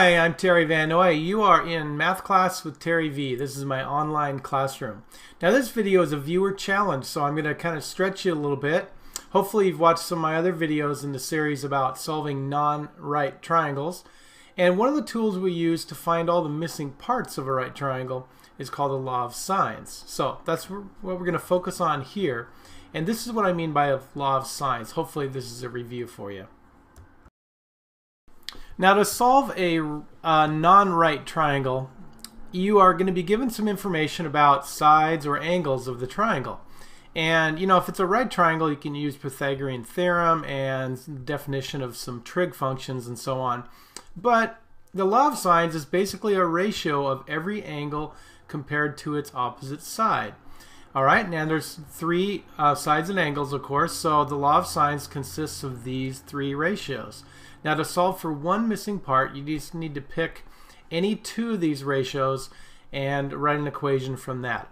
Hi, I'm Terry VanNoy. You are in Math Class with Terry V. This is my online classroom. Now this video is a viewer challenge, so I'm going to kind of stretch you a little bit. Hopefully you've watched some of my other videos in the series about solving non-right triangles. And one of the tools we use to find all the missing parts of a right triangle is called the law of sines. So that's what we're going to focus on here. And this is what I mean by a law of sines. Hopefully this is a review for you. Now to solve a non-right triangle, you are going to be given some information about sides or angles of the triangle. And you know, if it's a right triangle, you can use Pythagorean theorem and definition of some trig functions and so on. But the law of sines is basically a ratio of every angle compared to its opposite side. Alright, and there's three sides and angles, of course, so the law of sines consists of these three ratios. Now to solve for one missing part, you just need to pick any two of these ratios and write an equation from that.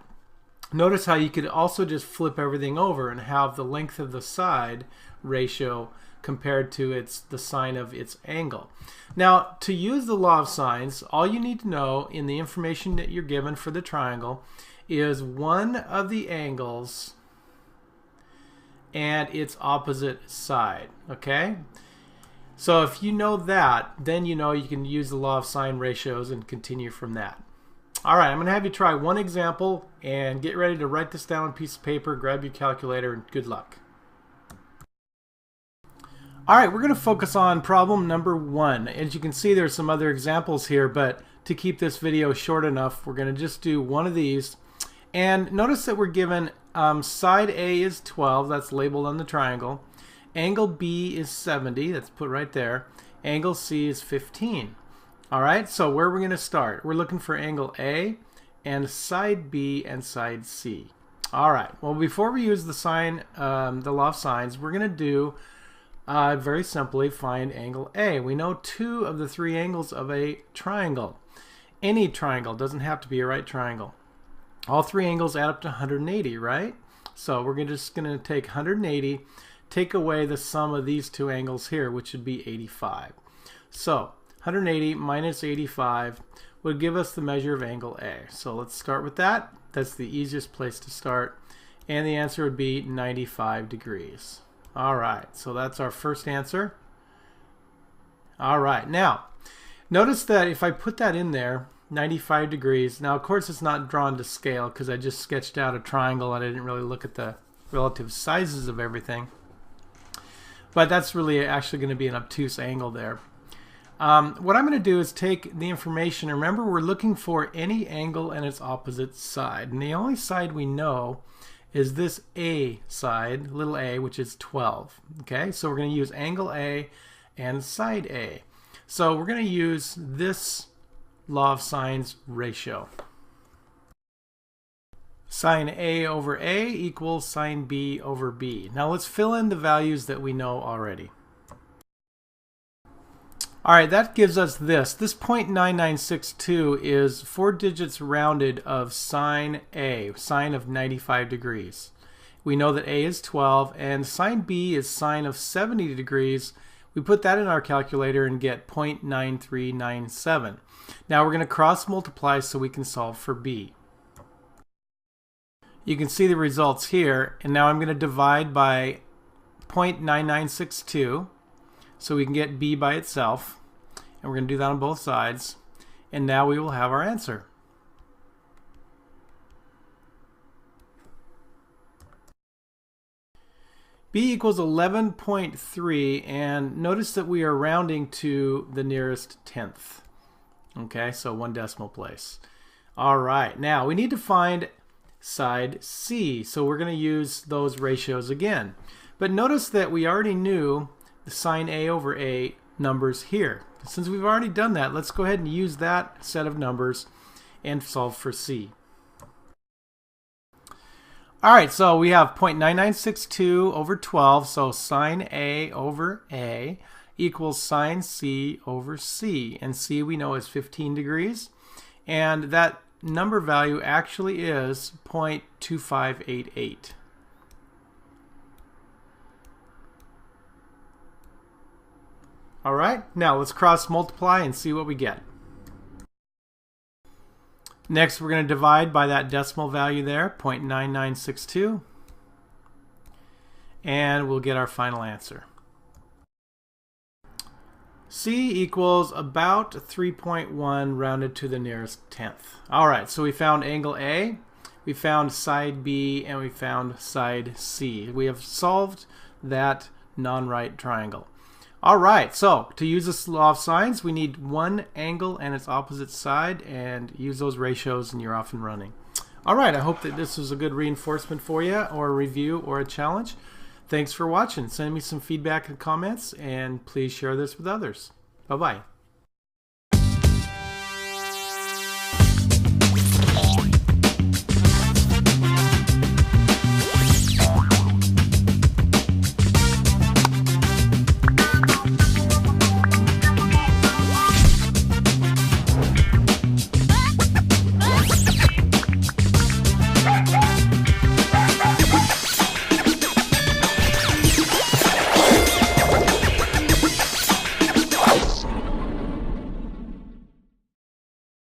Notice how you could also just flip everything over and have the length of the side ratio compared to the sine of its angle. Now to use the law of sines, all you need to know in the information that you're given for the triangle is one of the angles and its opposite side. Okay? So if you know that, then you know you can use the law of sine ratios and continue from that. Alright, I'm going to have you try one example and get ready to write this down on a piece of paper, grab your calculator, and good luck. Alright, we're going to focus on problem number 1. As you can see, there's some other examples here, but to keep this video short enough, we're going to just do one of these. And notice that we're given side A is 12, that's labeled on the triangle. Angle B is 70, that's put right there. Angle C is 15. Alright, so where are we going to start? We're looking for angle A and side B and side C. Alright, well before we use the law of sines, we're going to do very simply find angle A. We know two of the three angles of a triangle. Any triangle, doesn't have to be a right triangle. All three angles add up to 180, right? So we're just going to take 180, take away the sum of these two angles here, which would be 85. So 180 minus 85 would give us the measure of angle A. So let's start with that. That's the easiest place to start. And the answer would be 95 degrees. Alright, so that's our first answer. Alright, now notice that if I put that in there, 95 degrees. Now of course it's not drawn to scale because I just sketched out a triangle and I didn't really look at the relative sizes of everything. But that's really actually going to be an obtuse angle there. What I'm going to do is take the information. Remember, we're looking for any angle and its opposite side. And the only side we know is this A side, little a, which is 12. Okay, so we're going to use angle A and side A. So we're going to use this law of sines ratio. Sine A over A equals sine B over B. Now let's fill in the values that we know already. Alright, that gives us this. This 0.9962 is 4 digits rounded of sine A, sine of 95 degrees. We know that A is 12 and sine B is sine of 70 degrees. We put that in our calculator and get 0.9397. Now we're going to cross multiply so we can solve for B. You can see the results here, and now I'm going to divide by 0.9962 so we can get B by itself, and we're going to do that on both sides, and now we will have our answer. B equals 11.3, and notice that we are rounding to the nearest tenth. Okay, so 1 decimal place. Alright, now we need to find side C, so we're going to use those ratios again. But notice that we already knew the sine A over A numbers here. Since we've already done that, let's go ahead and use that set of numbers and solve for C. Alright, so we have 0.9962 over 12, so sine A over A equals sine C over C. And C we know is 15 degrees. And that number value actually is 0.2588. All right, now let's cross multiply and see what we get. Next, we're going to divide by that decimal value there, 0.9962, and we'll get our final answer. C equals about 3.1 rounded to the nearest tenth. All right, so we found angle A, we found side B, and we found side C. We have solved that non-right triangle. All right, so to use this law of sines, we need one angle and its opposite side, and use those ratios and you're off and running. All right, I hope that this was a good reinforcement for you, or a review, or a challenge. Thanks for watching. Send me some feedback and comments, and please share this with others. Bye-bye.